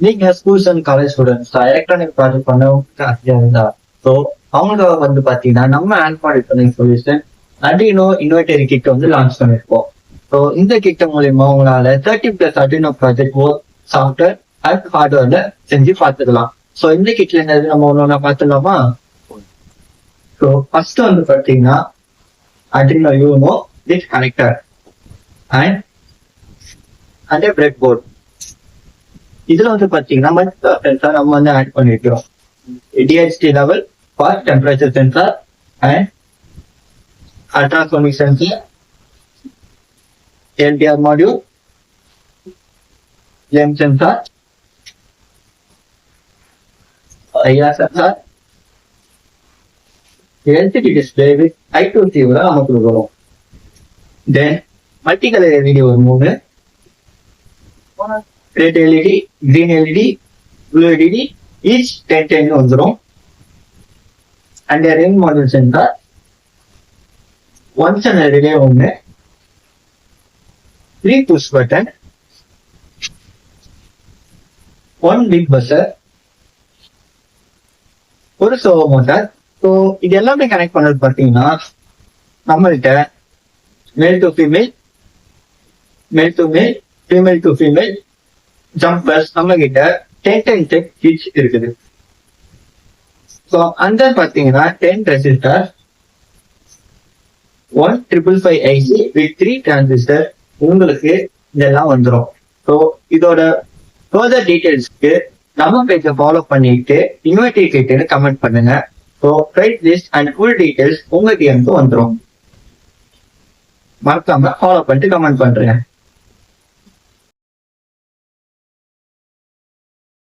நீங்க schools and college students electronic project பண்ணவங்க ஆசையா இருந்தா ஸோ அவங்களுக்காக வந்து பாத்தீங்கன்னா நம்ம ஆண்ட்ராய்டு சொல்யூஷன் அடினோ இன்வெர்டரி கிட் வந்து லான்ச் பண்ணிருக்கோம். ஸோ இந்த கிட்ட மூலியமா உங்களால 30+ அடினோ ப்ராஜெக்ட் ஒர்க் சாஃப்ட்வேர் அண்ட் ஹார்ட்வேர்ல செஞ்சு பார்த்துக்கலாம். ஸோ இந்த கிட்ல என்னது நம்ம ஒன்னொன்னா பார்த்துலாமா? ஸோ ஃபர்ஸ்ட் வந்து பாத்தீங்கன்னா Arduino Uno with connector and and breadboard. இதுல வந்து பாத்தீங்கன்னா சென்சார் நம்ம வந்து ஆட் பண்ணிருக்கிறோம். DHT eleven for temperature sensor and ultrasonic sensor, LDR module, gem sensor, IR sensor, LCD display with I2C நமக்கு கொடுக்குறோம். தென் மல்டி கலர் எல்இடி ஒரு 3, red LED, green LED, blue LED, each 10 வந்துடும். And ring model sensor, one channel relay ஒன்று, 3 push button, 1 big buzzer, ஒரு சோவோ motor. So இது எல்லாமே connect பண்ணது பார்த்தீங்கன்னா நம்மள்கிட்ட மேல் டு ஃபீமேல், மேல் டு மேல், ஃபீமேல் டு ஃபீமேல் ஜம்பர்ஸ் நம்ம கிட்ட 10 ஈச் இருக்குது. ஸோ அந்த பார்த்தீங்கன்னா 10 ரெசிஸ்டர், 155 IC வித் 3 டிரான்சிஸ்டர் உங்களுக்கு இதெல்லாம் வந்துடும். ஸோ இதோட ஃபர்தர் டீடைல்ஸ்க்கு நம்ம பேஜை ஃபாலோ பண்ணிட்டு இன்வெர்டரி கிட்னு கமெண்ட் பண்ணுங்க. So price list and full details உங்க டிஎம்க்கு வந்துடும். மறக்காம ஃபாலோ பண்ணிட்டு கமெண்ட் பண்றேன்.